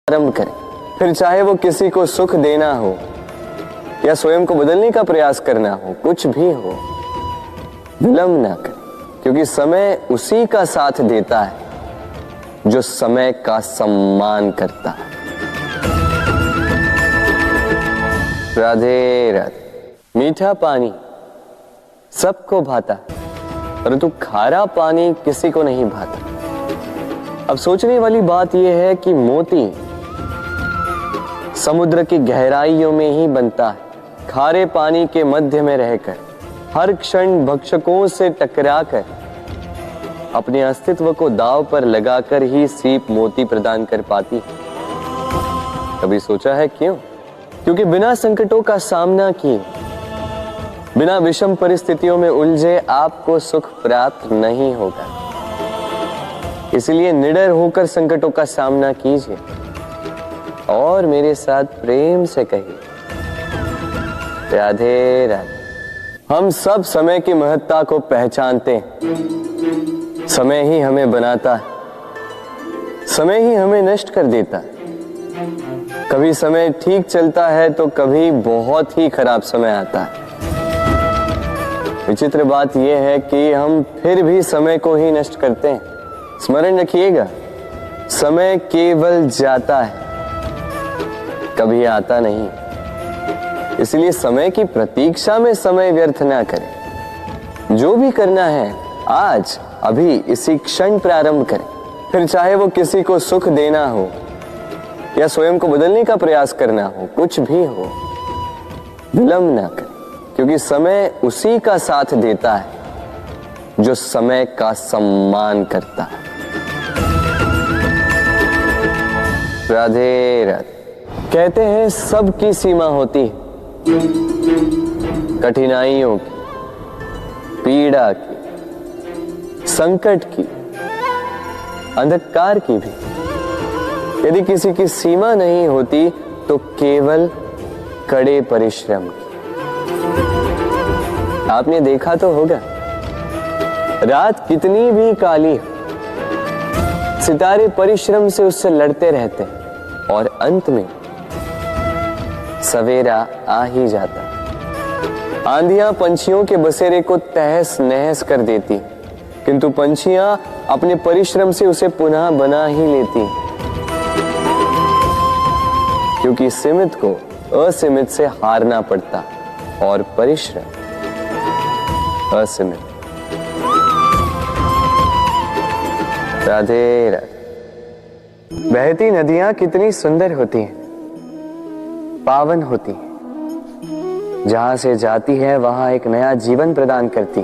आरंभ करें, फिर चाहे वो किसी को सुख देना हो या स्वयं को बदलने का प्रयास करना हो, कुछ भी हो, विलंब ना करें, क्योंकि समय उसी का साथ देता है जो समय का सम्मान करता है। राधे राधे। मीठा पानी सबको भाता, परंतु खारा पानी किसी को नहीं भाता। अब सोचने वाली बात यह है कि मोती समुद्र की गहराइयों में ही बनता है, खारे पानी के मध्य में रहकर, हर क्षण भक्षकों से टकराकर, अपने अस्तित्व को दांव पर लगाकर ही सीप मोती प्रदान कर पाती है। कभी सोचा है क्यों? क्योंकि बिना संकटों का सामना किए, बिना विषम परिस्थितियों में उलझे आपको सुख प्राप्त नहीं होगा। इसलिए निडर होकर संकटों का सामना कीजिए और मेरे साथ प्रेम से कहिए, राधे राधे। हम सब समय की महत्ता को पहचानते हैं। समय ही हमें बनाता है, समय ही हमें नष्ट कर देता है। कभी समय ठीक चलता है तो कभी बहुत ही खराब समय आता है। विचित्र बात यह है कि हम फिर भी समय को ही नष्ट करते हैं। स्मरण रखिएगा, समय केवल जाता है, कभी आता नहीं। इसलिए समय की प्रतीक्षा में समय व्यर्थ ना करें। जो भी करना है आज अभी इसी क्षण प्रारंभ करें, फिर चाहे वो किसी को सुख देना हो या स्वयं को बदलने का प्रयास करना हो, कुछ भी हो, विलंब ना करें, क्योंकि समय उसी का साथ देता है जो समय का सम्मान करता है। राधे राधे। कहते हैं सबकी सीमा होती है, कठिनाइयों की, पीड़ा की, संकट की, अंधकार की भी। यदि किसी की सीमा नहीं होती तो केवल कड़े परिश्रम की। आपने देखा तो होगा, रात कितनी भी काली हो, सितारे परिश्रम से उससे लड़ते रहते हैं और अंत में सवेरा आ ही जाता। आंधियां पंछियों के बसेरे को तहस नहस कर देती, किंतु पंछियां अपने परिश्रम से उसे पुनः बना ही लेती, क्योंकि सीमित को असीमित से हारना पड़ता और परिश्रम असीमित। राधे राधे। बहती नदियां कितनी सुंदर होती हैं, पावन होती हैं। जहां से जाती है वहां एक नया जीवन प्रदान करती,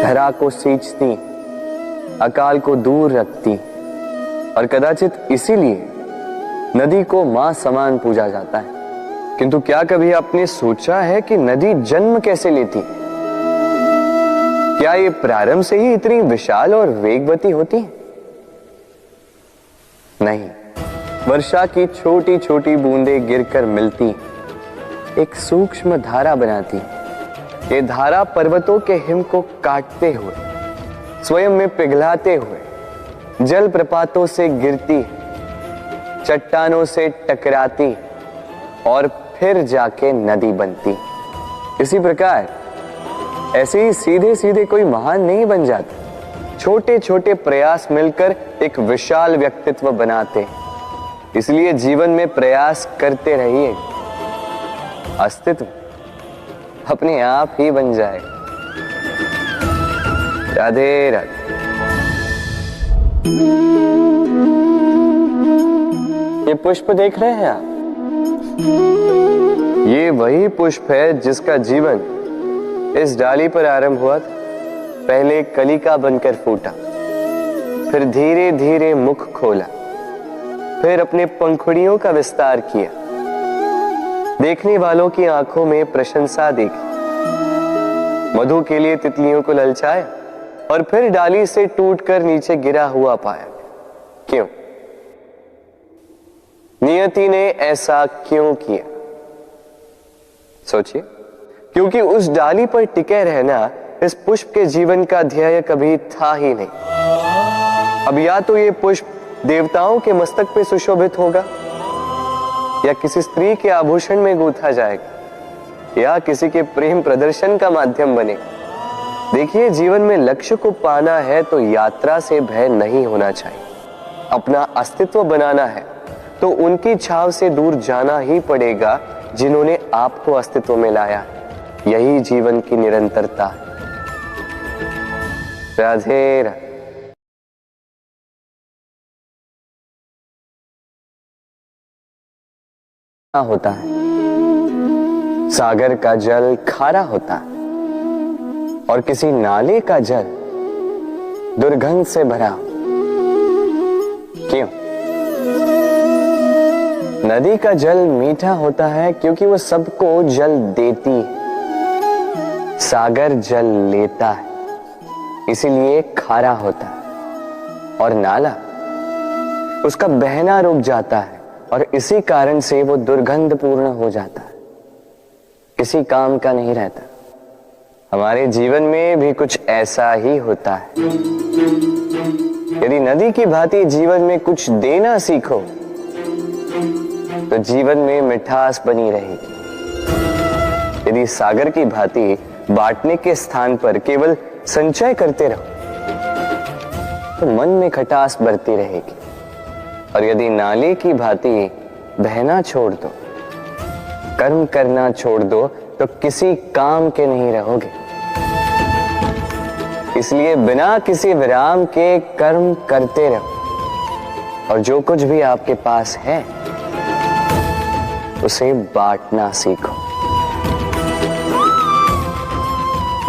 धरा को सींचती, अकाल को दूर रखती, और कदाचित इसीलिए नदी को मां समान पूजा जाता है। किंतु क्या कभी आपने सोचा है कि नदी जन्म कैसे लेती? क्या ये प्रारंभ से ही इतनी विशाल और वेगवती होती है? नहीं, वर्षा की छोटी छोटी बूंदें गिरकर मिलती एक सूक्ष्म धारा बनाती। ये धारा पर्वतों के हिम को काटते हुए, स्वयं में पिघलाते हुए, जल प्रपातों से गिरती, चट्टानों से टकराती और फिर जाके नदी बनती। इसी प्रकार ऐसे ही सीधे सीधे कोई महान नहीं बन जाता। छोटे छोटे प्रयास मिलकर एक विशाल व्यक्तित्व बनाते। इसलिए जीवन में प्रयास करते रहिए, अस्तित्व अपने आप ही बन जाए। राधे राधे। ये पुष्प देख रहे हैं आप? ये वही पुष्प है जिसका जीवन इस डाली पर आरंभ हुआ था। पहले कलिका बनकर फूटा, फिर धीरे धीरे मुख खोला, फिर अपने पंखुड़ियों का विस्तार किया, देखने वालों की आंखों में प्रशंसा देखी, मधु के लिए तितलियों को ललचाया और फिर डाली से टूटकर नीचे गिरा हुआ पाया। क्यों? नियति ने ऐसा क्यों किया? सोचिए। क्योंकि उस डाली पर टिके रहना इस पुष्प के जीवन का ध्येय कभी था ही नहीं। अब या तो ये पुष्प देवताओं के मस्तक पे सुशोभित होगा, या किसी स्त्री के आभूषण में गूंथा जाएगा, या किसी के प्रेम प्रदर्शन का माध्यम बनेगा। देखिए, जीवन में लक्ष्य को पाना है तो यात्रा से भय नहीं होना चाहिए। अपना अस्तित्व बनाना है तो उनकी छाव से दूर जाना ही पड़ेगा जिन्होंने आपको अस्तित्व में लाया। यही जीवन की निरंतरता है। राधे राधे। होता है, सागर का जल खारा होता है और किसी नाले का जल दुर्गंध से भरा। क्यों? नदी का जल मीठा होता है क्योंकि वो सबको जल देती है। सागर जल लेता है, इसीलिए खारा होता है। और नाला, उसका बहना रुक जाता है और इसी कारण से वो दुर्गंधपूर्ण हो जाता है, किसी काम का नहीं रहता। हमारे जीवन में भी कुछ ऐसा ही होता है। यदि नदी की भांति जीवन में कुछ देना सीखो तो जीवन में मिठास बनी रहेगी। यदि सागर की भांति बांटने के स्थान पर केवल संचय करते रहो तो मन में खटास बढ़ती रहेगी। और यदि नाले की भांति बहना छोड़ दो, कर्म करना छोड़ दो तो किसी काम के नहीं रहोगे। इसलिए बिना किसी विराम के कर्म करते रहो और जो कुछ भी आपके पास है उसे बांटना सीखो।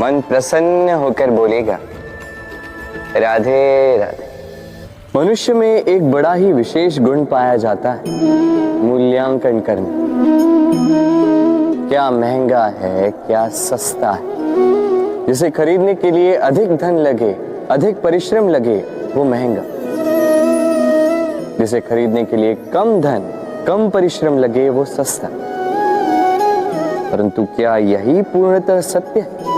मन प्रसन्न होकर बोलेगा, राधे राधे। मनुष्य में एक बड़ा ही विशेष गुण पाया जाता है, मूल्यांकन करना। क्या महंगा है, क्या सस्ता है। जिसे खरीदने के लिए अधिक धन लगे, अधिक परिश्रम लगे, वो महंगा। जिसे खरीदने के लिए कम धन, कम परिश्रम लगे, वो सस्ता। परंतु क्या यही पूर्णतः सत्य है?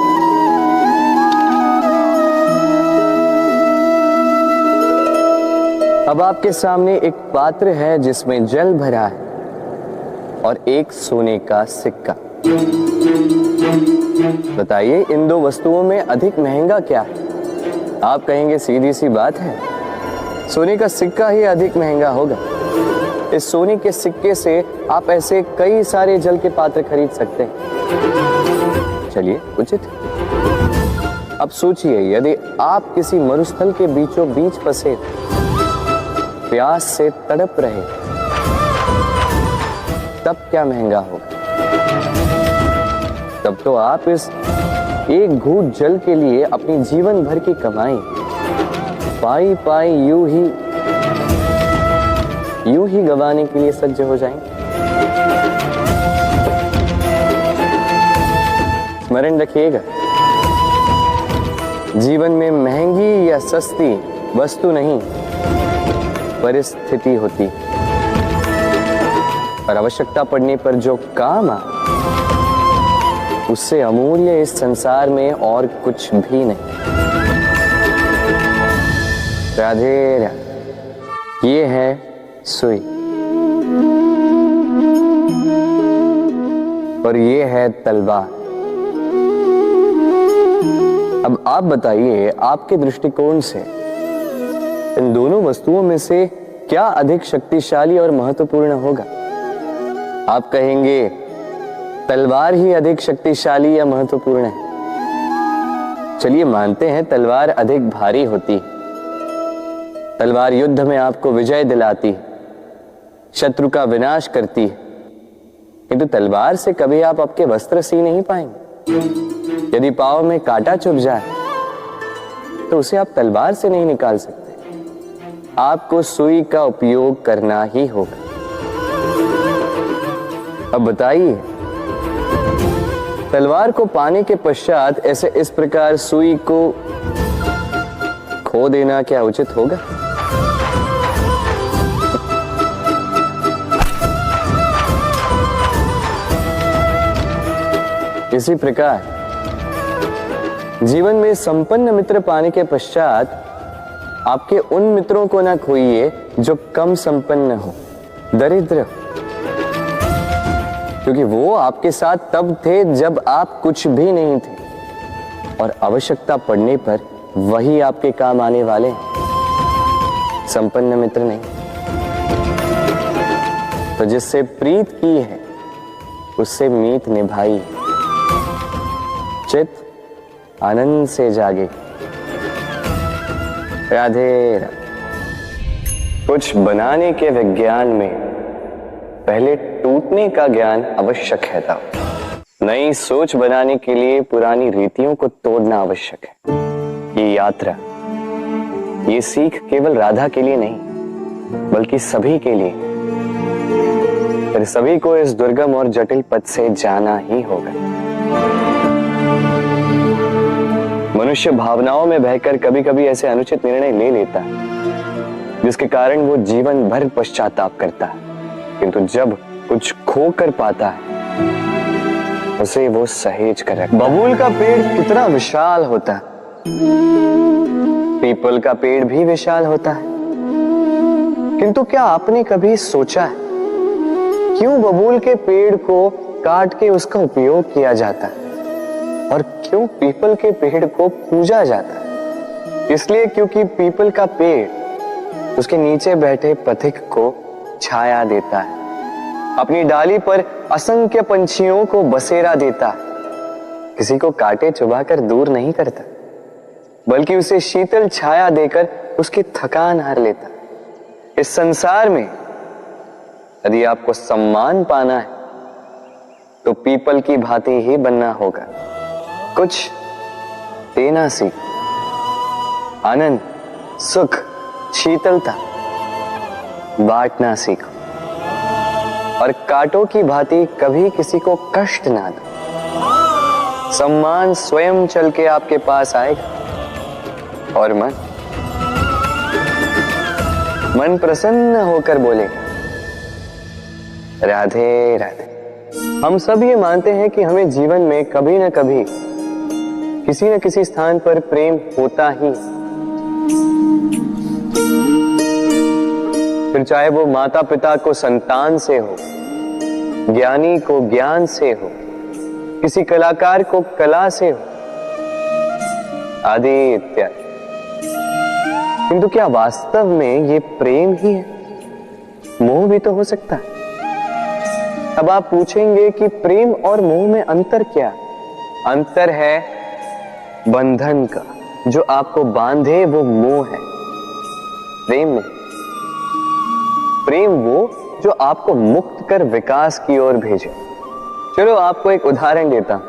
अब आपके सामने एक पात्र है जिसमें जल भरा है और एक सोने का सिक्का। बताइए, इन दो वस्तुओं में अधिक महंगा क्या है? आप कहेंगे सीधी सी बात है, सोने का सिक्का ही अधिक महंगा होगा। इस सोने के सिक्के से आप ऐसे कई सारे जल के पात्र खरीद सकते हैं। चलिए, उचित। अब सोचिए, यदि आप किसी मरुस्थल के बीचों बीच फंसे, प्यास से तड़प रहे, तब क्या महंगा होगा? तब तो आप इस एक घूंट जल के लिए अपनी जीवन भर की कमाई पाई पाई यूं ही गंवाने के लिए सज्ज हो जाएंगे। स्मरण रखिएगा, जीवन में महंगी या सस्ती वस्तु नहीं, परिस्थिति होती। और आवश्यकता पड़ने पर जो काम आए, उससे अमूल्य इस संसार में और कुछ भी नहीं। राधे राधे। ये है सुई और ये है तलवार। अब आप बताइए, आपके दृष्टिकोण से इन दोनों वस्तुओं में से क्या अधिक शक्तिशाली और महत्वपूर्ण होगा? आप कहेंगे तलवार ही अधिक शक्तिशाली या महत्वपूर्ण है। चलिए मानते हैं तलवार अधिक भारी होती। तलवार युद्ध में आपको विजय दिलाती, शत्रु का विनाश करती है, किंतु तलवार से कभी आप आपके वस्त्र सी नहीं पाएंगे। यदि पांव में कांटा चुभ जाए तो उसे आप तलवार से नहीं निकाल सकते। आपको सुई का उपयोग करना ही होगा। अब बताइए, तलवार को पाने के पश्चात ऐसे इस प्रकार सुई को खो देना क्या उचित होगा? इसी प्रकार जीवन में संपन्न मित्र पाने के पश्चात आपके उन मित्रों को ना खोइए जो कम संपन्न हो, दरिद्र हो, क्योंकि वो आपके साथ तब थे जब आप कुछ भी नहीं थे, और आवश्यकता पड़ने पर वही आपके काम आने वाले हैं, संपन्न मित्र नहीं। तो जिससे प्रीत की है उससे मीत निभाई, चित आनंद से जागे। राधे राधे। कुछ बनाने के विज्ञान में पहले टूटने का ज्ञान आवश्यक है था। नई सोच बनाने के लिए पुरानी रीतियों को तोड़ना आवश्यक है। ये यात्रा, ये सीख केवल राधा के लिए नहीं बल्कि सभी के लिए। फिर सभी को इस दुर्गम और जटिल पथ से जाना ही होगा। मनुष्य भावनाओं में बहकर कभी कभी ऐसे अनुचित निर्णय ले लेता है जिसके कारण वो जीवन भर पश्चाताप करता है, किंतु जब कुछ खो कर पाता है उसे वो सहेज कर रखता है। बबूल का पेड़ कितना विशाल होता है, पीपल का पेड़ भी विशाल होता है, किंतु क्या आपने कभी सोचा है क्यों बबूल के पेड़ को काट के उसका उपयोग किया जाता है और क्यों पीपल के पेड़ को पूजा जाता है? इसलिए क्योंकि पीपल का पेड़ उसके नीचे बैठे पथिक को छाया देता है, अपनी डाली पर असंख्य पंछियों को बसेरा देता है, किसी को काटे चुबाकर दूर नहीं करता बल्कि उसे शीतल छाया देकर उसकी थकान हर लेता। इस संसार में यदि आपको सम्मान पाना है तो पीपल की भांति ही बनना होगा। कुछ देना सीख, आनंद, सुख, शीतलता बांटना सीखो, और कांटों की भांति कभी किसी को कष्ट ना दो। सम्मान स्वयं चल के आपके पास आएगा और मन प्रसन्न होकर बोलेगा राधे राधे। हम सब ये मानते हैं कि हमें जीवन में कभी न कभी किसी न किसी स्थान पर प्रेम होता ही, फिर चाहे वो माता पिता को संतान से हो, ज्ञानी को ज्ञान से हो, किसी कलाकार को कला से हो, आदि इत्यादि। किंतु क्या वास्तव में ये प्रेम ही है? मोह भी तो हो सकता है। अब आप पूछेंगे कि प्रेम और मोह में अंतर क्या? अंतर है बंधन का, जो आपको बांधे वो मोह है, प्रेम में। प्रेम वो जो आपको मुक्त कर विकास की ओर भेजे। चलो आपको एक उदाहरण देता हूं।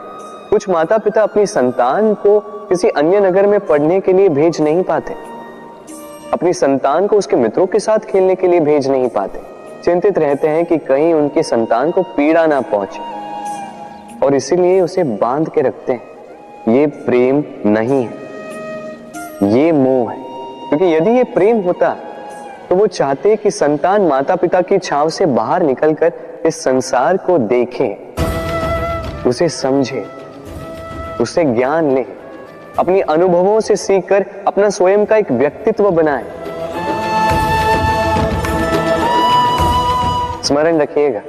कुछ माता पिता अपनी संतान को किसी अन्य नगर में पढ़ने के लिए भेज नहीं पाते, अपनी संतान को उसके मित्रों के साथ खेलने के लिए भेज नहीं पाते, चिंतित रहते हैं कि कहीं उनकी संतान को पीड़ा ना पहुंचे, और इसीलिए उसे बांध के रखते हैं। ये प्रेम नहीं है, ये मोह है। क्योंकि यदि ये प्रेम होता तो वो चाहते कि संतान माता पिता की छांव से बाहर निकलकर इस संसार को देखे, उसे समझे, उससे ज्ञान ले, अपनी अनुभवों से सीखकर अपना स्वयं का एक व्यक्तित्व बनाए। स्मरण रखिएगा,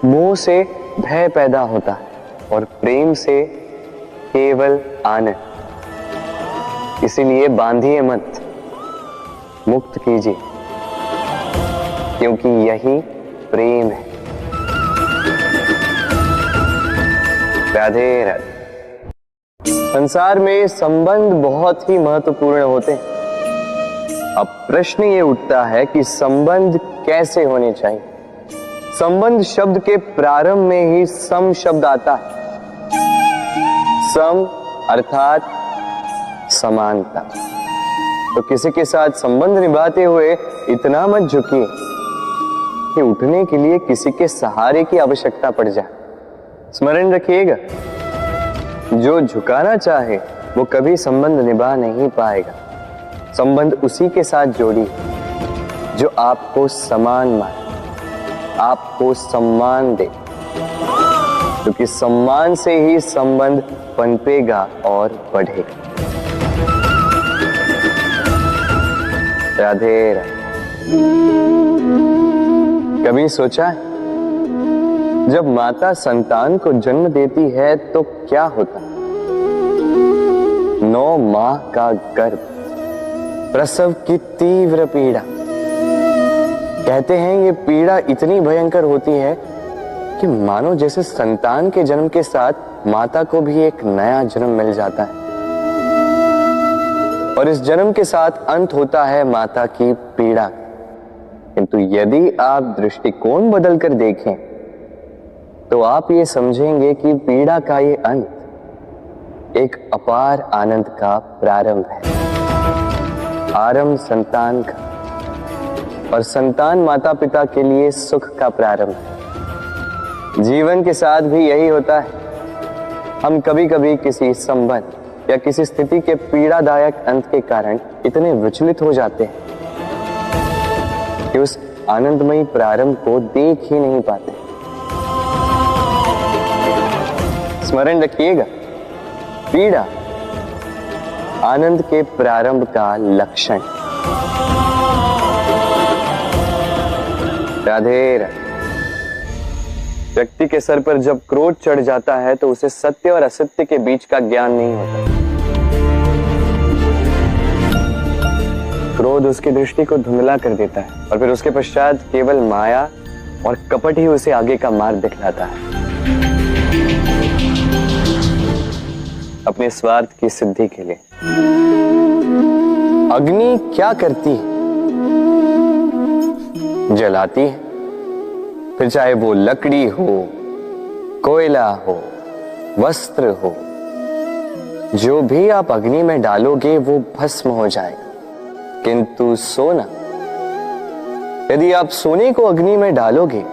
मोह से भय पैदा होता है और प्रेम से केवल आनंद। इसीलिए बांधिए मत, मुक्त कीजिए, क्योंकि यही प्रेम है। राधे राधे। संसार में संबंध बहुत ही महत्वपूर्ण होते हैं। अब प्रश्न ये उठता है कि संबंध कैसे होने चाहिए। संबंध शब्द के प्रारंभ में ही सम शब्द आता है। सम अर्थात समानता। तो किसी के साथ संबंध निभाते हुए इतना मत झुकिए कि उठने के लिए किसी के सहारे की आवश्यकता पड़ जाए। स्मरण रखिएगा, जो झुकाना चाहे वो कभी संबंध निभा नहीं पाएगा। संबंध उसी के साथ जोड़िए जो आपको समान माने, आपको सम्मान दे, क्योंकि सम्मान से ही संबंध पनपेगा और बढ़ेगा। राधे राधे। कभी सोचा है जब माता संतान को जन्म देती है तो क्या होता? 9 माह का गर्भ, प्रसव की तीव्र पीड़ा। कहते हैं ये पीड़ा इतनी भयंकर होती है कि मानो जैसे संतान के जन्म के साथ माता को भी एक नया जन्म मिल जाता है और इस जन्म के साथ अंत होता है माता की पीड़ा। किंतु यदि आप दृष्टिकोण बदलकर देखें तो आप ये समझेंगे कि पीड़ा का ये अंत एक अपार आनंद का प्रारंभ है। आरंभ संतान का और संतान माता पिता के लिए सुख का प्रारंभ है। जीवन के साथ भी यही होता है। हम कभी कभी किसी संबंध या किसी स्थिति के पीड़ादायक अंत के कारण इतने विचलित हो जाते हैं कि उस आनंदमयी प्रारंभ को देख ही नहीं पाते। स्मरण रखिएगा, पीड़ा आनंद के प्रारंभ का लक्षण। राधे राधे। व्यक्ति के सर पर जब क्रोध चढ़ जाता है तो उसे सत्य और असत्य के बीच का ज्ञान नहीं होता। क्रोध उसकी दृष्टि को धुंधला कर देता है और फिर उसके पश्चात केवल माया और कपट ही उसे आगे का मार्ग दिखलाता है। अपने स्वार्थ की सिद्धि के लिए अग्नि क्या करती है? जलाती है। फिर चाहे वो लकड़ी हो, कोयला हो, वस्त्र हो, जो भी आप अग्नि में डालोगे वो भस्म हो जाएगा। किंतु सोना, यदि आप सोने को अग्नि में डालोगे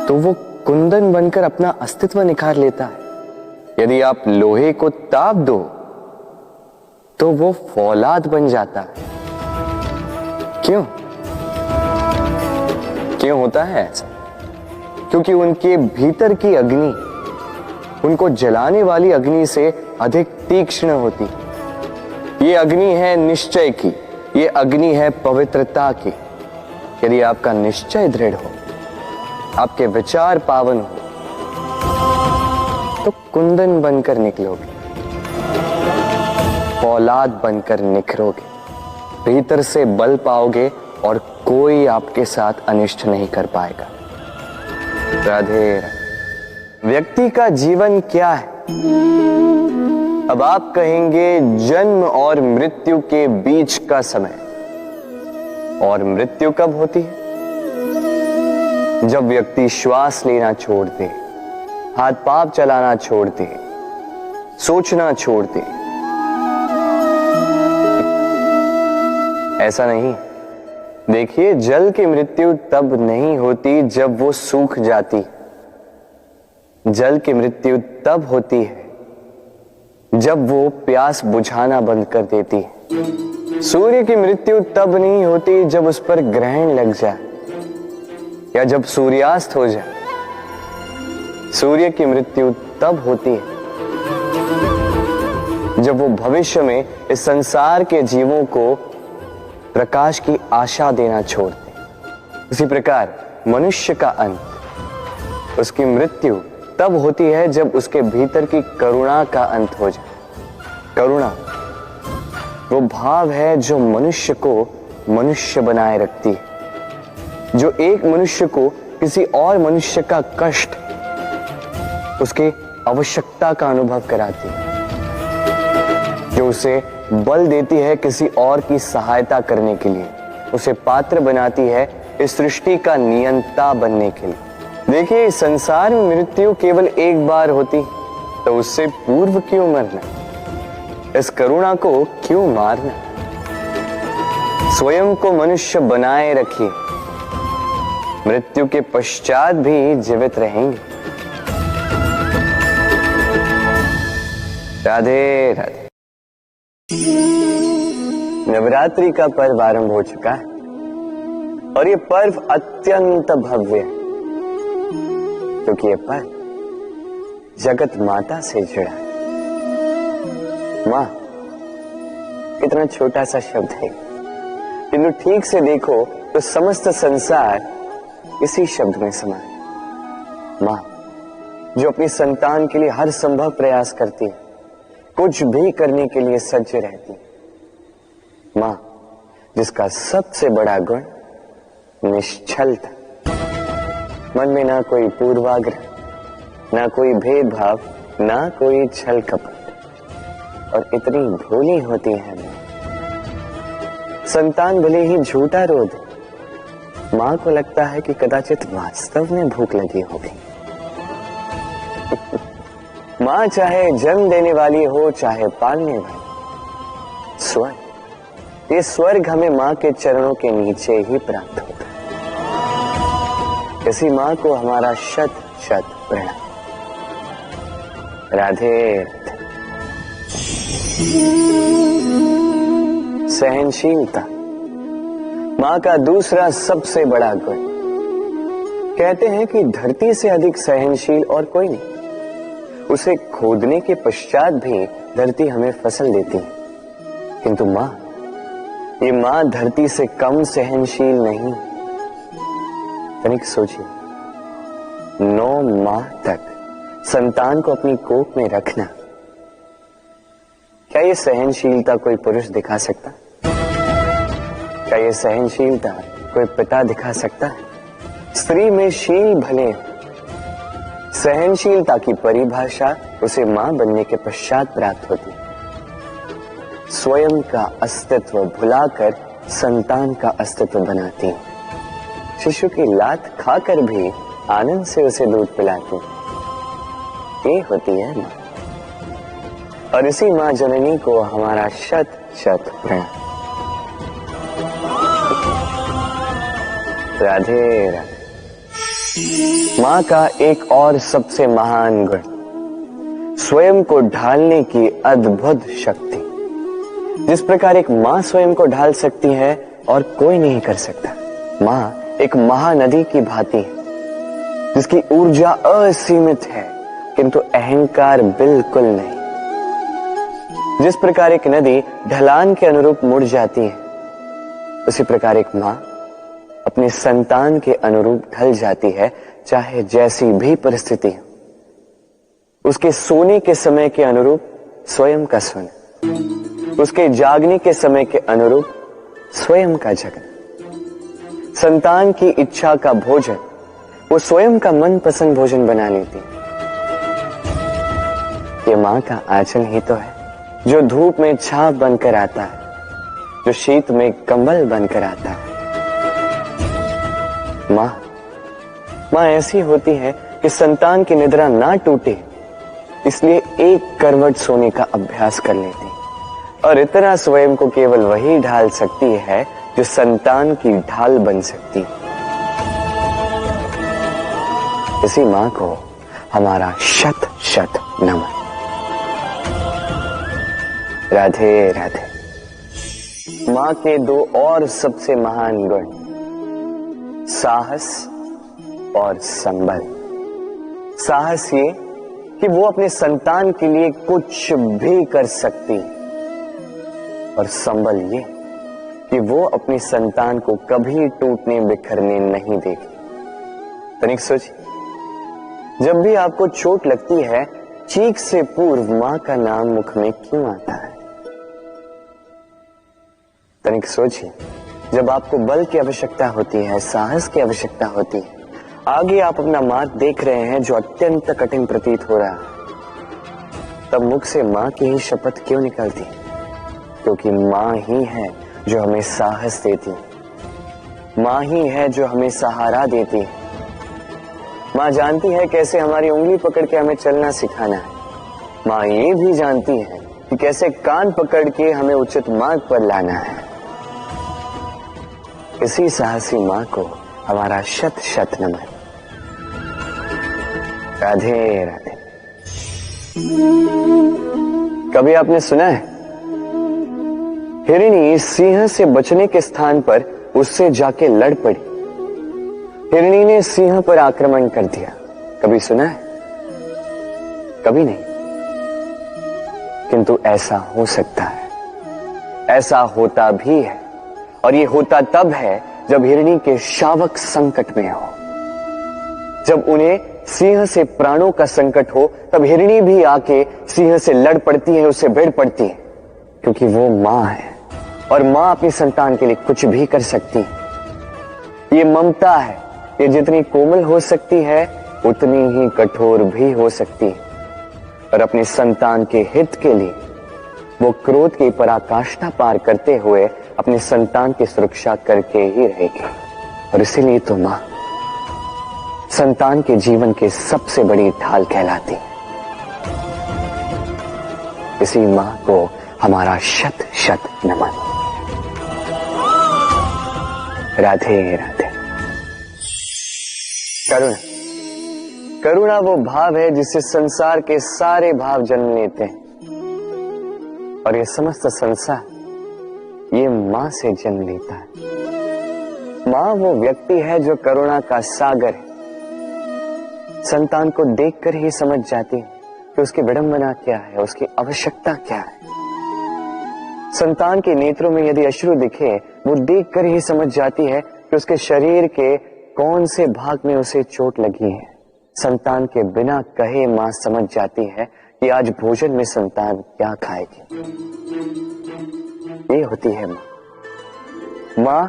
तो वो कुंदन बनकर अपना अस्तित्व निखार लेता है। यदि आप लोहे को ताप दो तो वो फौलाद बन जाता है। क्यों होता है ऐसा? क्योंकि उनके भीतर की अग्नि उनको जलाने वाली अग्नि से अधिक तीक्ष्ण होती। ये अग्नि है निश्चय की, ये अग्नि है पवित्रता की। यदि आपका निश्चय दृढ़ हो, आपके विचार पावन हो, तो कुंदन बनकर निकलोगे, फौलाद बनकर निखरोगे, भीतर से बल पाओगे और कोई आपके साथ अनिष्ट नहीं कर पाएगा। राधे राधे। व्यक्ति का जीवन क्या है? अब आप कहेंगे जन्म और मृत्यु के बीच का समय। और मृत्यु कब होती है? जब व्यक्ति श्वास लेना छोड़ दे, हाथ पांव चलाना छोड़ दे, सोचना छोड़ दे। ऐसा नहीं। देखिए, जल की मृत्यु तब नहीं होती जब वो सूख जाती। जल की मृत्यु तब होती है जब वो प्यास बुझाना बंद कर देती है। सूर्य की मृत्यु तब नहीं होती जब उस पर ग्रहण लग जाए या जब सूर्यास्त हो जाए। सूर्य की मृत्यु तब होती है जब वो भविष्य में इस संसार के जीवों को प्रकाश की आशा देना छोड़ दे। उसी प्रकार मनुष्य का अंत, उसकी मृत्यु तब होती है जब उसके भीतर की करुणा का अंत हो जाए। करुणा वो भाव है जो मनुष्य को मनुष्य बनाए रखती है, जो एक मनुष्य को किसी और मनुष्य का कष्ट, उसकी आवश्यकता का अनुभव कराती है, जो उसे बल देती है किसी और की सहायता करने के लिए, उसे पात्र बनाती है इस सृष्टि का नियंता बनने के लिए। देखिए, इस संसार में मृत्यु केवल एक बार होती तो उससे पूर्व क्यों मरना? इस करुणा को क्यों मारना? स्वयं को मनुष्य बनाए रखिए, मृत्यु के पश्चात भी जीवित रहेंगे। राधे राधे। नवरात्रि का पर्व आरंभ हो चुका है और ये पर्व अत्यंत भव्य है, क्योंकि ये पर्व जगत माता से जुड़ा है। मां, कितना छोटा सा शब्द है, किंतु ठीक से देखो तो समस्त संसार इसी शब्द में समा है, मां, जो अपनी संतान के लिए हर संभव प्रयास करती है, कुछ भी करने के लिए सज्ज रहती है। मां, जिसका सबसे बड़ा गुण निश्चलता, मन में ना कोई पूर्वाग्रह, ना कोई भेदभाव, ना कोई छल कपट, और इतनी भोली होती है मां। संतान भले ही झूठा रो दे, मां को लगता है कि कदाचित वास्तव में भूख लगी होगी। मां चाहे जन्म देने वाली हो, चाहे पालने वाली, स्वर्ग, ये स्वर्ग हमें मां के चरणों के नीचे ही प्राप्त होता है। इसी मां को हमारा शत शत प्रणाम। राधे। सहनशीलता मां का दूसरा सबसे बड़ा गुण। कहते हैं कि धरती से अधिक सहनशील और कोई नहीं। उसे खोदने के पश्चात भी धरती हमें फसल देती है, किंतु मां, ये मां धरती से कम सहनशील नहीं। तनिक सोचिए, 9 माह तक संतान को अपनी कोख में रखना, क्या ये सहनशीलता कोई पुरुष दिखा सकता? क्या ये सहनशीलता कोई पिता दिखा सकता है? स्त्री में शील भले, सहनशीलता की परिभाषा उसे मां बनने के पश्चात प्राप्त होती है। स्वयं का अस्तित्व भुलाकर संतान का अस्तित्व बनाती है। शिशु की लात खाकर भी आनंद से उसे दूध पिलाती है। ये होती है मां, और इसी मां जननी को हमारा शत शत प्रणाम। राधे राधे। मां का एक और सबसे महान गुण, स्वयं को ढालने की अद्भुत शक्ति। जिस प्रकार एक मां स्वयं को ढाल सकती है और कोई नहीं कर सकता। मां एक महानदी की भांति है, जिसकी ऊर्जा असीमित है, किंतु अहंकार बिल्कुल नहीं। जिस प्रकार एक नदी ढलान के अनुरूप मुड़ जाती है, उसी प्रकार एक मां अपने संतान के अनुरूप ढल जाती है, चाहे जैसी भी परिस्थिति हो। उसके सोने के समय के अनुरूप स्वयं का सोना, उसके जागने के समय के अनुरूप स्वयं का जगना। संतान की इच्छा का भोजन वो स्वयं का मनपसंद भोजन बना लेती। ये मां का आंचल ही तो है, जो धूप में छाप बनकर आता है, जो शीत में कंबल बनकर आता है। मां ऐसी होती है कि संतान की निद्रा ना टूटे, इसलिए एक करवट सोने का अभ्यास कर लेती, और इतना स्वयं को केवल वही ढाल सकती है जो संतान की ढाल बन सकती। इसी मां को हमारा शत शत नमन। राधे राधे। मां के 2 और सबसे महान गुण, साहस और संबल। साहस ये कि वो अपने संतान के लिए कुछ भी कर सकती, और संबल ये कि वो अपनी संतान को कभी टूटने बिखरने नहीं देगी। तनिक सोचिए, जब भी आपको चोट लगती है, चीख से पूर्व मां का नाम मुख में क्यों आता है? तनिक सोचिए, जब आपको बल की आवश्यकता होती है, साहस की आवश्यकता होती है, आगे आप अपना मार्ग देख रहे हैं जो अत्यंत कठिन प्रतीत हो रहा है, तब मुख से मां की ही शपथ क्यों निकलती? क्योंकि मां ही है जो हमें साहस देती है, मां ही है जो हमें सहारा देती है। मां जानती है कैसे हमारी उंगली पकड़ के हमें चलना सिखाना है। मां ये भी जानती है कि कैसे कान पकड़ के हमें उचित मार्ग पर लाना है। इसी साहसी मां को हमारा शत शत नमन। राधे राधे। कभी आपने सुना है, हिरणी सिंह से बचने के स्थान पर उससे जाके लड़ पड़ी। हिरणी ने सिंह पर आक्रमण कर दिया। कभी सुना है? कभी नहीं। किंतु ऐसा हो सकता है, ऐसा होता भी है, और ये होता तब है जब हिरणी के शावक संकट में हो, जब उन्हें सिंह से प्राणों का संकट हो, तब हिरणी भी आके सिंह से लड़ पड़ती है, उससे भिड़ पड़ती है, क्योंकि वो मां है और मां अपनी संतान के लिए कुछ भी कर सकती है। ये ममता है, ये जितनी कोमल हो सकती है उतनी ही कठोर भी हो सकती है, और अपनी संतान के हित के लिए वो क्रोध की पराकाष्ठा पार करते हुए अपनी संतान की सुरक्षा करके ही रहेगी। और इसीलिए तो मां संतान के जीवन की सबसे बड़ी ढाल कहलाती है। इसी मां को हमारा शत शत नमन। राधे राधे। करुणा, करुणा वो भाव है जिससे संसार के सारे भाव जन्म लेते हैं, और ये समस्त संसार ये मां से जन्म लेता है। मां वो व्यक्ति है जो करुणा का सागर है। संतान को देखकर ही समझ जाती है कि उसकी विडंबना क्या है, उसकी आवश्यकता क्या है। संतान के नेत्रों में यदि अश्रु दिखे, वो देखकर ही समझ जाती है कि उसके शरीर के कौन से भाग में उसे चोट लगी है। संतान के बिना कहे मां समझ जाती है कि आज भोजन में संतान क्या खाएगी। ये होती है मां। मां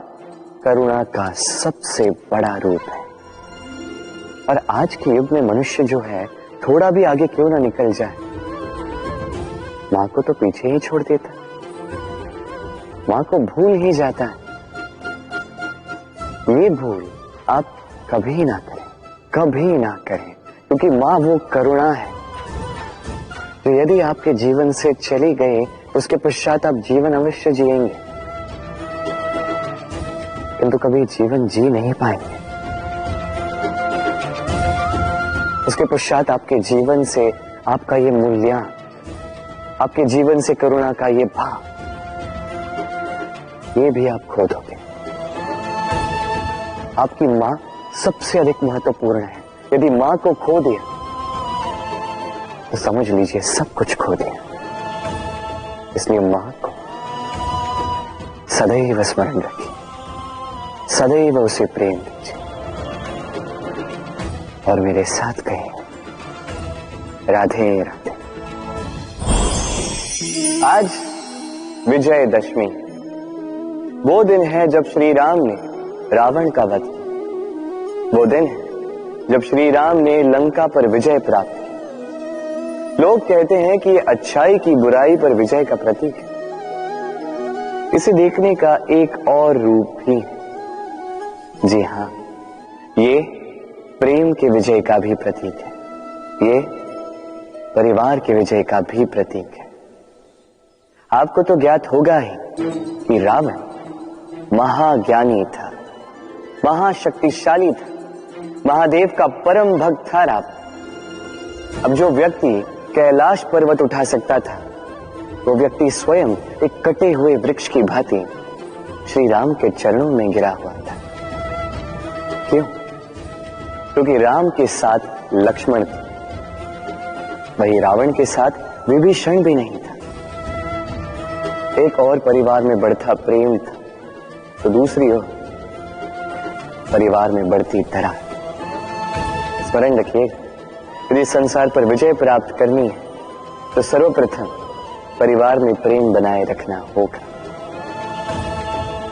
करुणा का सबसे बड़ा रूप है। और आज के युग में मनुष्य जो है, थोड़ा भी आगे क्यों ना निकल जाए, मां को तो पीछे ही छोड़ देता, मां को भूल ही जाता है। ये भूल आप कभी ना करें, कभी ना करें, क्योंकि मां वो करुणा है जो यदि आपके जीवन से चली गई, उसके पश्चात आप जीवन अवश्य जिएंगे, किंतु कभी जीवन जी नहीं पाएंगे। उसके पश्चात आपके जीवन से आपका ये मूल्य, आपके जीवन से करुणा का ये भाव, ये भी आप खो दोगे। आपकी मां सबसे अधिक महत्वपूर्ण है। यदि मां को खो दिया तो समझ लीजिए सब कुछ खो दिया। इसलिए मां को सदैव स्मरण रखिए, सदैव उसे प्रेम कीजिए, और मेरे साथ कहिए राधे राधे। आज विजयदशमी, वो दिन है जब श्री राम ने रावण का वध किया। वो दिन है जब श्री राम ने लंका पर विजय प्राप्त की। लोग कहते हैं कि ये अच्छाई की बुराई पर विजय का प्रतीक है। इसे देखने का एक और रूप भी है। जी हां, ये प्रेम के विजय का भी प्रतीक है, ये परिवार के विजय का भी प्रतीक है। आपको तो ज्ञात होगा ही कि रावण महाज्ञानी था, महाशक्तिशाली था, महादेव का परम भक्त था रावण। अब जो व्यक्ति कैलाश पर्वत उठा सकता था, वो व्यक्ति स्वयं एक कटे हुए वृक्ष की भांति श्री राम के चरणों में गिरा हुआ था। क्यों? क्योंकि राम के साथ लक्ष्मण था, वही रावण के साथ विभीषण भी नहीं था। एक और परिवार में बढ़ता प्रेम था, तो दूसरी ओर परिवार में बढ़ती दरार। स्मरण रखिए, यदि संसार पर विजय प्राप्त करनी है तो सर्वप्रथम परिवार में प्रेम बनाए रखना होगा।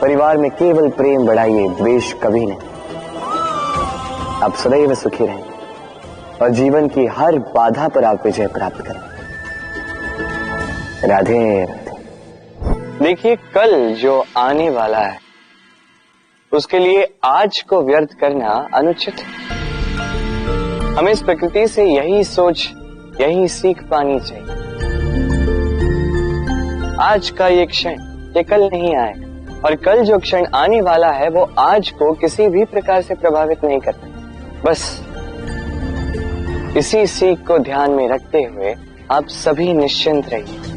परिवार में केवल प्रेम बढ़ाइए, द्वेष कभी नहीं। आप सदैव सुखी रहेंगे और जीवन की हर बाधा पर आप विजय प्राप्त करेंगे। राधे राधे। देखिए, कल जो आने वाला है उसके लिए आज को व्यर्थ करना अनुचित है। हमें इस प्रकृति से यही सोच, यही सीख पानी चाहिए। आज का ये क्षण ये कल नहीं आएगा, और कल जो क्षण आने वाला है वो आज को किसी भी प्रकार से प्रभावित नहीं करता। बस इसी सीख को ध्यान में रखते हुए आप सभी निश्चिंत रहिए,